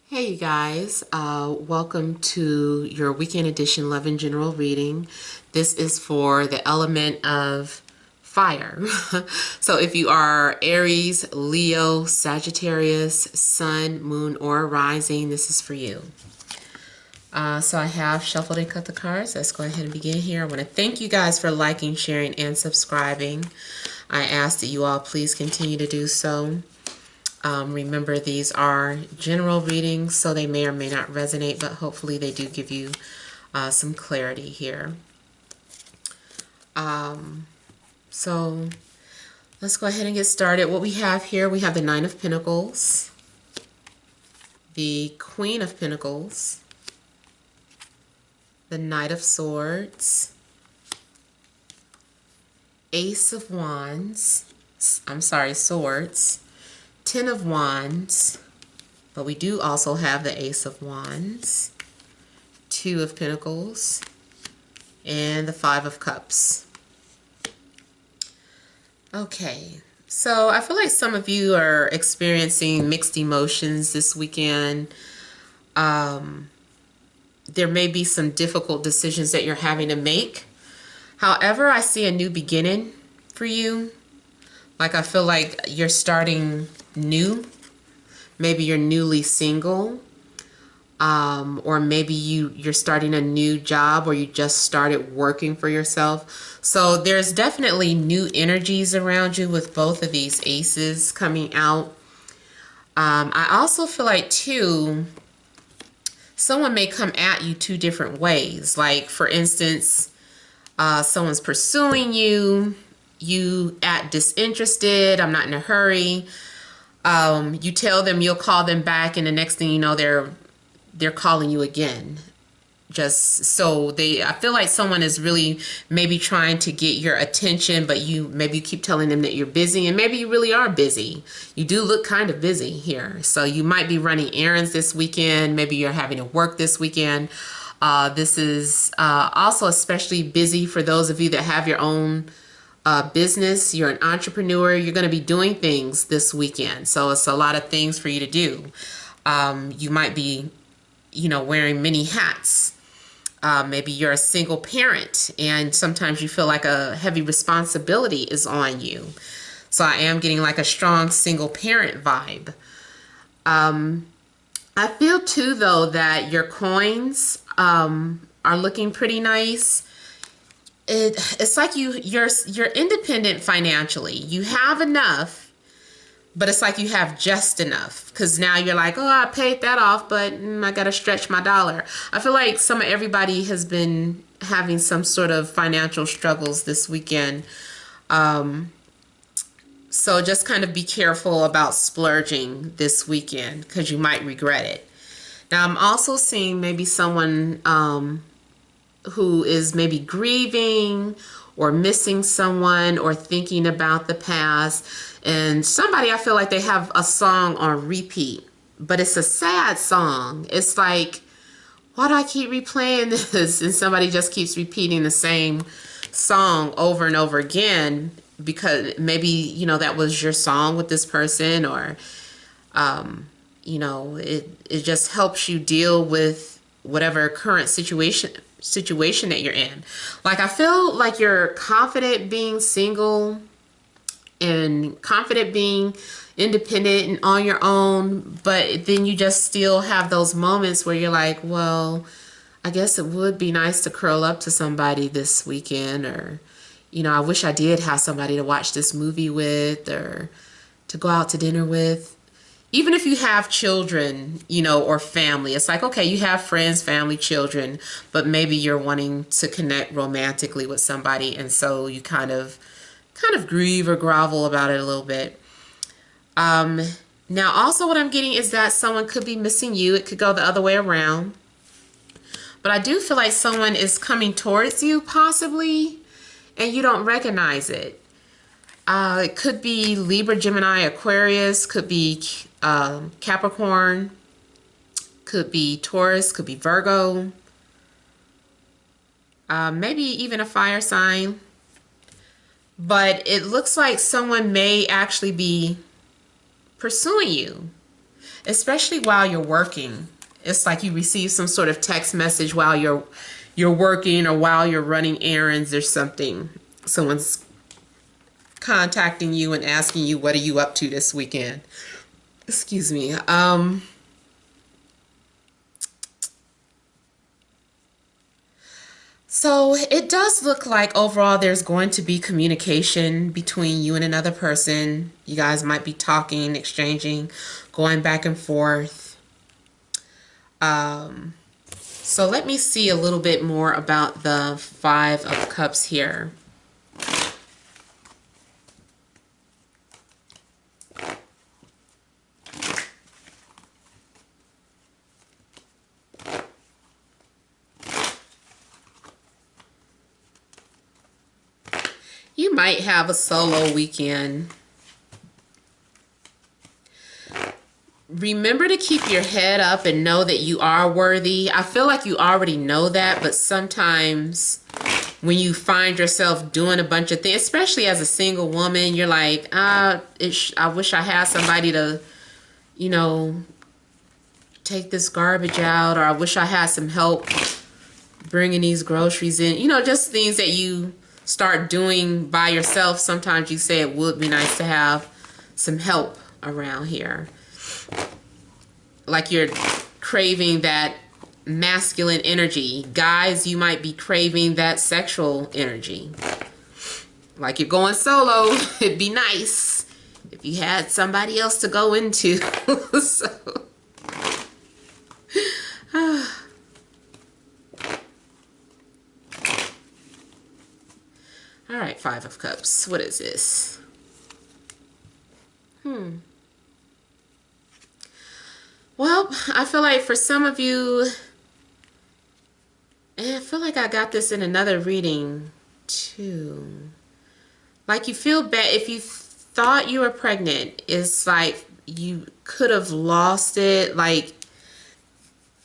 Hey you guys, welcome to your weekend edition Love and General reading. This is for the element of fire. So if you are Aries, Leo, Sagittarius, Sun, Moon, or Rising, this is for you. So I have shuffled and cut the cards. Let's go ahead and begin here. I want to thank you guys for liking, sharing, and subscribing. I ask that you all please continue to do so. Remember, these are general readings, so they may or may not resonate, but hopefully they do give you some clarity here. So let's go ahead and get started. What we have here, we have the Nine of Pentacles, the Queen of Pentacles, the Knight of Swords, Ace of Wands, Swords, Ten of Wands, but we do also have the Ace of Wands, Two of Pentacles, and the Five of Cups. Okay, so I feel like some of you are experiencing mixed emotions this weekend. There may be some difficult decisions that you're having to make. However, I see a new beginning for you. Like, I feel like you're starting new. Maybe you're newly single, or maybe you're starting a new job, or you just started working for yourself. So there's definitely new energies around you with both of these aces coming out. I also feel like too, someone may come at you two different ways. Like, for instance, someone's pursuing you, you act disinterested, I'm not in a hurry. You tell them you'll call them back, and the next thing you know, they're calling you again. Just so I feel like someone is really maybe trying to get your attention, but maybe you keep telling them that you're busy, and maybe you really are busy. You do look kind of busy here. So you might be running errands this weekend. Maybe you're having to work this weekend. This is also especially busy for those of you that have your own business. You're an entrepreneur. You're going to be doing things this weekend. So it's a lot of things for you to do. You might be, wearing many hats. Maybe you're a single parent, and sometimes you feel like a heavy responsibility is on you. So I am getting like a strong single parent vibe. I feel too, though, that your coins are looking pretty nice. It's like you're independent financially. You have enough, but it's like you have just enough, because now you're like, oh, I paid that off, but I gotta stretch my dollar. I feel like everybody has been having some sort of financial struggles this weekend. So just kind of be careful about splurging this weekend, because you might regret it. Now, I'm also seeing maybe someone who is maybe grieving or missing someone or thinking about the past. And somebody, I feel like they have a song on repeat, but it's a sad song. It's like, why do I keep replaying this? And somebody just keeps repeating the same song over and over again, because maybe, that was your song with this person, or, it just helps you deal with whatever current situation that you're in. Like, I feel like you're confident being single and confident being independent and on your own, but then you just still have those moments where you're like, well, I guess it would be nice to curl up to somebody this weekend, or I wish I did have somebody to watch this movie with, or to go out to dinner with. Even if you have children, or family, it's like, okay, you have friends, family, children, but maybe you're wanting to connect romantically with somebody, and so you kind of grieve or grovel about it a little bit. Now, also what I'm getting is that someone could be missing you. It could go the other way around. But I do feel like someone is coming towards you, possibly, and you don't recognize it. It could be Libra, Gemini, Aquarius, could be Capricorn, could be Taurus, could be Virgo, maybe even a fire sign. But it looks like someone may actually be pursuing you. especially while you're working. It's like you receive some sort of text message while you're working or while you're running errands or something. Someone's contacting you and asking you, what are you up to this weekend? Excuse me. So it does look like overall there's going to be communication between you and another person. You guys might be talking, exchanging, going back and forth. So let me see a little bit more about the Five of Cups here. You might have a solo weekend. Remember to keep your head up and know that you are worthy. I feel like you already know that, but sometimes when you find yourself doing a bunch of things, especially as a single woman, you're like, I wish I had somebody to, you know, take this garbage out, or I wish I had some help bringing these groceries in. You know, just things that you start doing by yourself. Sometimes you say it would be nice to have some help around here. Like you're craving that masculine energy. Guys, you might be craving that sexual energy. Like you're going solo. It'd be nice if you had somebody else to go into. So, all right, Five of Cups. What is this? Well, I feel like for some of you, and I feel like I got this in another reading too. Like you feel bad if you thought you were pregnant. It's like you could have lost it. Like,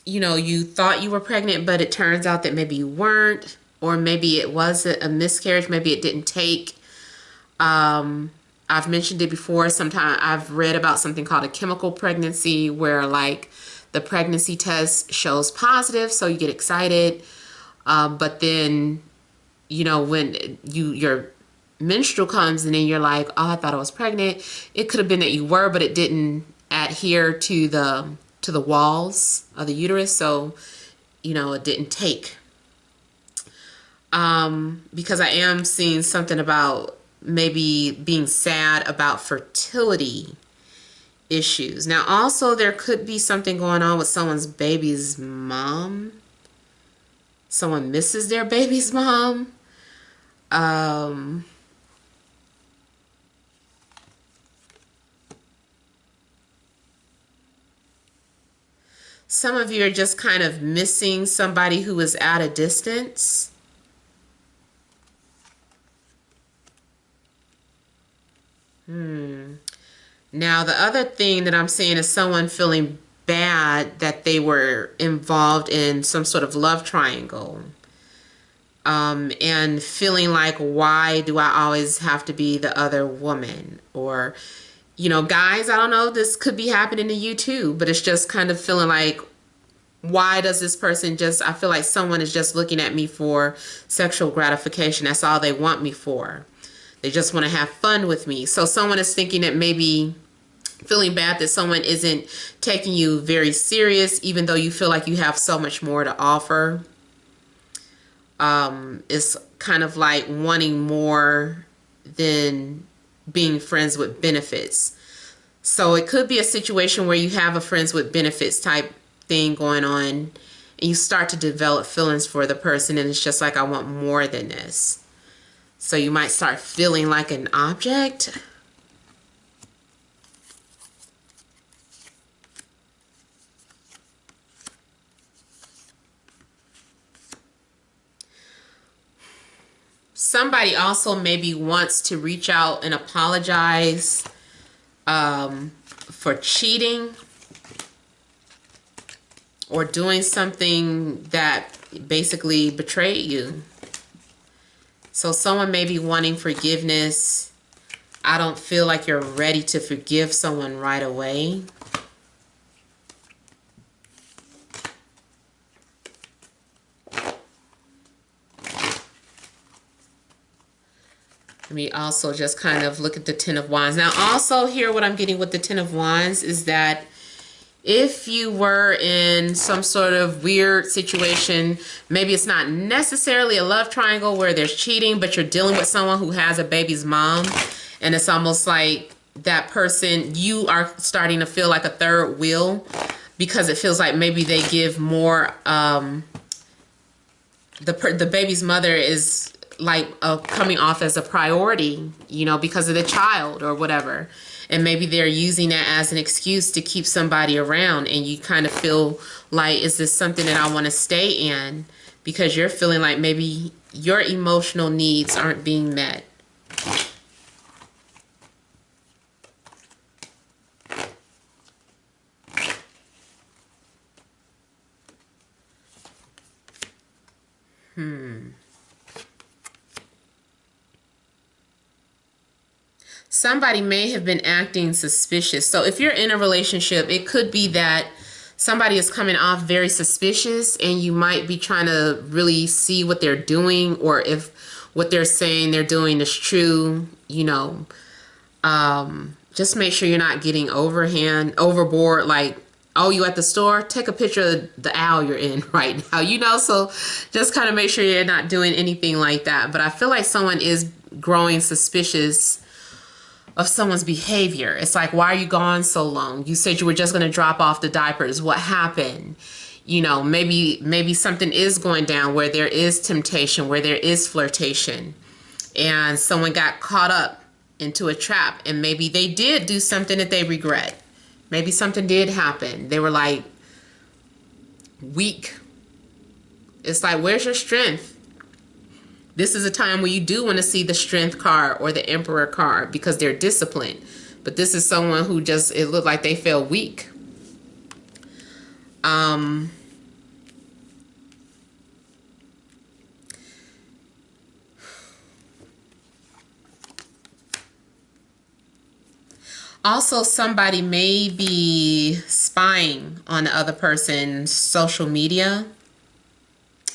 you know, you thought you were pregnant, but it turns out that maybe you weren't. Or maybe it was a miscarriage. Maybe it didn't take. I've mentioned it before. Sometimes I've read about something called a chemical pregnancy, where like the pregnancy test shows positive, so you get excited. But then, you know, when your menstrual comes and then you're like, oh, I thought I was pregnant. It could have been that you were, but it didn't adhere to the walls of the uterus. So, you know, it didn't take. Because I am seeing something about maybe being sad about fertility issues. Now, also, there could be something going on with someone's baby's mom. Someone misses their baby's mom. Some of you are just kind of missing somebody who is at a distance. Now, the other thing that I'm seeing is someone feeling bad that they were involved in some sort of love triangle. And feeling like, why do I always have to be the other woman? Or, you know, guys, I don't know, this could be happening to you too, but it's just kind of feeling like, why does this person just, I feel like someone is just looking at me for sexual gratification. That's all they want me for. They just want to have fun with me. So someone is thinking that maybe feeling bad that someone isn't taking you very serious, even though you feel like you have so much more to offer. It's kind of like wanting more than being friends with benefits. So it could be a situation where you have a friends with benefits type thing going on, and you start to develop feelings for the person, and it's just like, I want more than this. So you might start feeling like an object. Somebody also maybe wants to reach out and apologize for cheating or doing something that basically betrayed you. So someone may be wanting forgiveness. I don't feel like you're ready to forgive someone right away. Let me also just kind of look at the Ten of Wands. Now, also here, what I'm getting with the Ten of Wands is that if you were in some sort of weird situation, maybe it's not necessarily a love triangle where there's cheating, but you're dealing with someone who has a baby's mom, and it's almost like that person, you are starting to feel like a third wheel, because it feels like maybe they give more, the baby's mother is like coming off as a priority, you know, because of the child or whatever. And maybe they're using that as an excuse to keep somebody around, and you kind of feel like, is this something that I want to stay in? Because you're feeling like maybe your emotional needs aren't being met. Somebody may have been acting suspicious. So if you're in a relationship, it could be that somebody is coming off very suspicious, and you might be trying to really see what they're doing, or if what they're saying they're doing is true, you know. Just make sure you're not getting overboard, like, oh, you at the store? Take a picture of the aisle you're in right now, you know? So just kind of make sure you're not doing anything like that. But I feel like someone is growing suspicious of someone's behavior. It's like, why are you gone so long? You said you were just going to drop off the diapers. What happened? You know, maybe something is going down where there is temptation, where there is flirtation, and someone got caught up into a trap, and maybe they did do something that they regret. Maybe something did happen. They were like weak. It's like, where's your strength? This is a time where you do want to see the Strength card or the Emperor card, because they're disciplined. But this is someone who just, it looked like they felt weak. Also, somebody may be spying on the other person's social media.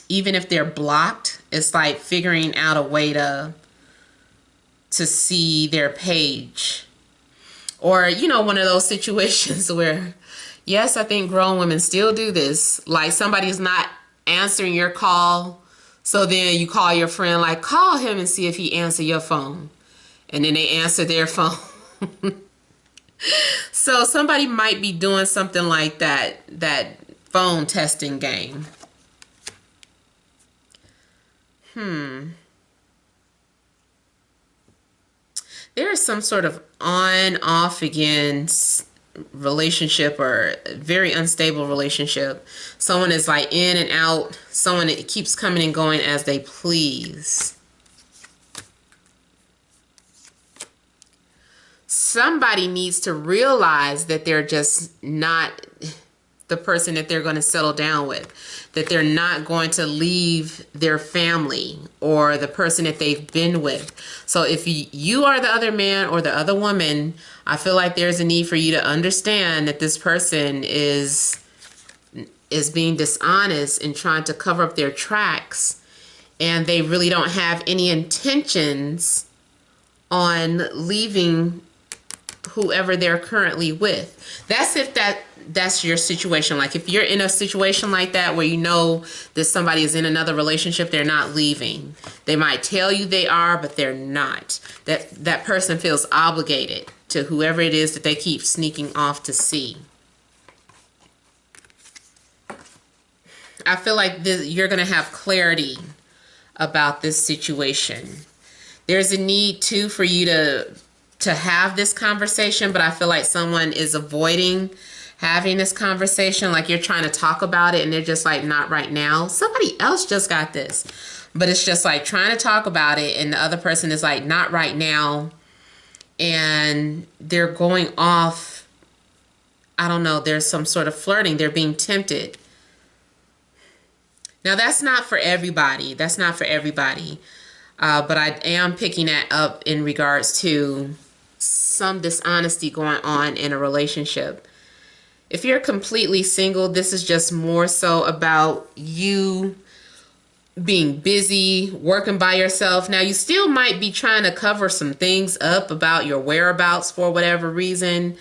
Even if they're blocked, it's like figuring out a way to see their page. Or, you know, one of those situations where, yes, I think grown women still do this. Like, somebody's not answering your call, so then you call your friend, like, call him and see if he answer your phone. And then they answer their phone. So somebody might be doing something like that phone testing game. There is some sort of on-off again relationship, or very unstable relationship. Someone is like in and out. Someone that keeps coming and going as they please. Somebody needs to realize that they're just not the person that they're going to settle down with, that they're not going to leave their family or the person that they've been with. So if you are the other man or the other woman, I feel like there's a need for you to understand that this person is being dishonest and trying to cover up their tracks, and they really don't have any intentions on leaving whoever they're currently with. That's if that's your situation. Like, if you're in a situation like that where you know that somebody is in another relationship, they're not leaving. They might tell you they are, but they're not. That person feels obligated to whoever it is that they keep sneaking off to see. I feel like you're going to have clarity about this situation. There's a need too for you to have this conversation, but I feel like someone is avoiding having this conversation. Like, you're trying to talk about it and they're just like, not right now. Somebody else just got this, but it's just like trying to talk about it, and the other person is like, not right now, and they're going off. I don't know, there's some sort of flirting. They're being tempted. Now, that's not for everybody. That's not for everybody. But I am picking that up in regards to some dishonesty going on in a relationship. If you're completely single, this is just more so about you, being busy, working by yourself. Now, you still might be trying to cover some things up about your whereabouts for whatever reason.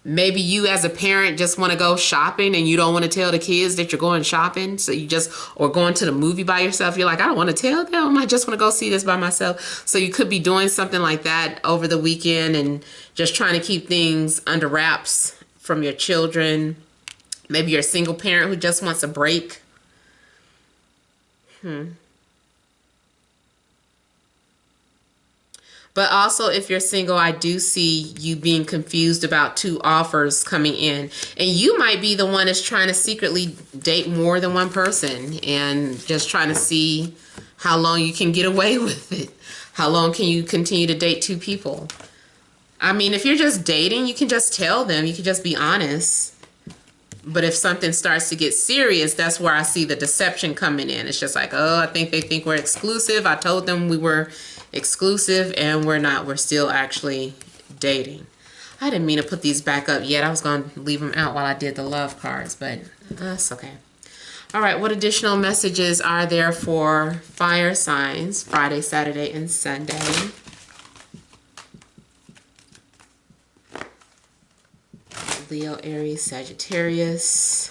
Maybe you as a parent just want to go shopping and you don't want to tell the kids that you're going shopping. So you just, or going to the movie by yourself. You're like, I don't want to tell them. I just want to go see this by myself. So you could be doing something like that over the weekend and just trying to keep things under wraps from your children. Maybe you're a single parent who just wants a break. But also, if you're single, I do see you being confused about two offers coming in. And you might be the one that's trying to secretly date more than one person and just trying to see how long you can get away with it. How long can you continue to date two people? I mean, if you're just dating, you can just tell them. You can just be honest. But if something starts to get serious, that's where I see the deception coming in. It's just like, oh, I think they think we're exclusive. I told them we were exclusive and we're not. We're still actually dating. I didn't mean to put these back up yet. I was going to leave them out while I did the love cards, but that's okay. All right, what additional messages are there for fire signs Friday, Saturday, and Sunday? Leo, Aries, Sagittarius.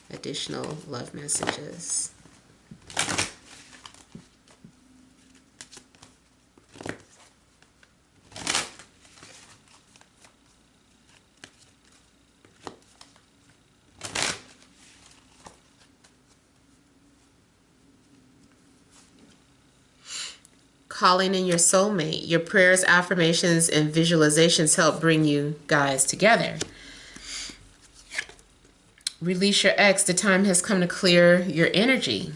Additional love messages. Calling in your soulmate. Your prayers, affirmations, and visualizations help bring you guys together. Release your ex. The time has come to clear your energy.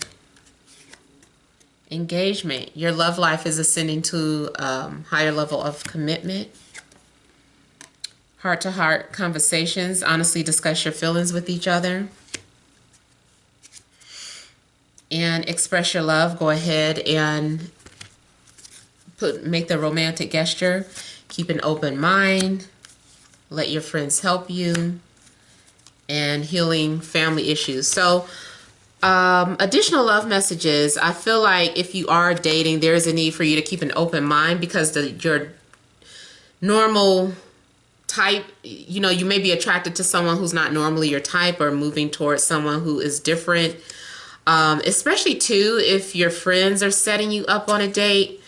Engagement. Your love life is ascending to a higher level of commitment. Heart-to-heart conversations. Honestly discuss your feelings with each other. And express your love. Go ahead and make the romantic gesture. Keep an open mind. Let your friends help you. And healing family issues. So additional love messages. I feel like if you are dating, there is a need for you to keep an open mind, because your normal type, you know, you may be attracted to someone who's not normally your type, or moving towards someone who is different. Especially too, if your friends are setting you up on a date,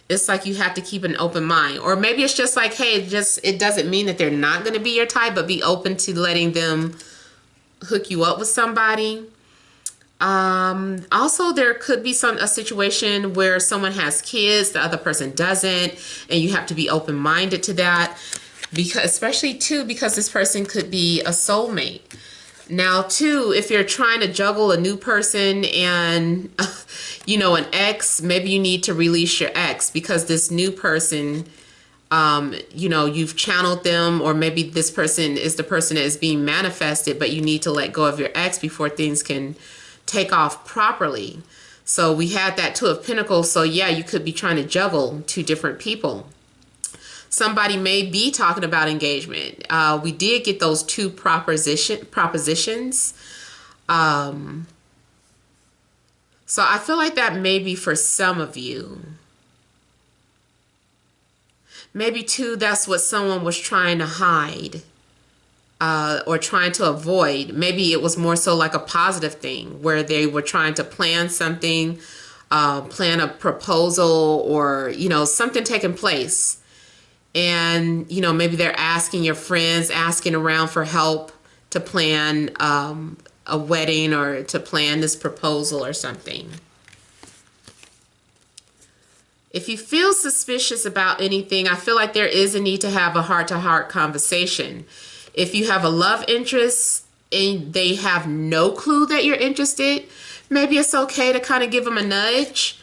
it's like you have to keep an open mind. Or maybe it's just like, hey, it doesn't mean that they're not going to be your type, but be open to letting them hook you up with somebody. Also, there could be a situation where someone has kids, the other person doesn't, and you have to be open-minded to that, because especially too, because this person could be a soulmate. Now too, if you're trying to juggle a new person and you know, an ex, maybe you need to release your ex, because this new person, you know, you've channeled them, or maybe this person is the person that is being manifested, but you need to let go of your ex before things can take off properly. So we had that Two of Pentacles. So yeah, you could be trying to juggle two different people. Somebody may be talking about engagement. We did get those two propositions. So I feel like that may be for some of you. Maybe too, that's what someone was trying to hide or trying to avoid. Maybe it was more so like a positive thing, where they were trying to plan something, plan a proposal, or, you know, something taking place. And, you know, maybe they're asking your friends, asking around for help to plan a wedding, or to plan this proposal or something. If you feel suspicious about anything, I feel like there is a need to have a heart-to-heart conversation. If you have a love interest and they have no clue that you're interested, maybe it's okay to kind of give them a nudge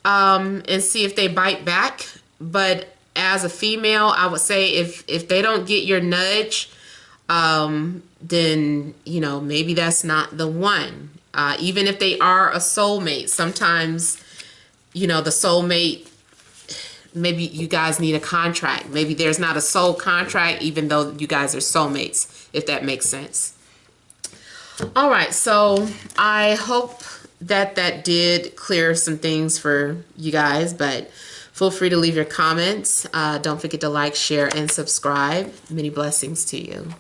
and see if they bite back. But as a female, I would say if they don't get your nudge, then, you know, maybe that's not the one. Even if they are a soulmate, sometimes, you know, the soulmate, maybe you guys need a contract. Maybe there's not a soul contract, even though you guys are soulmates, if that makes sense. All right, so I hope that did clear some things for you guys, but feel free to leave your comments. Don't forget to like, share, and subscribe. Many blessings to you.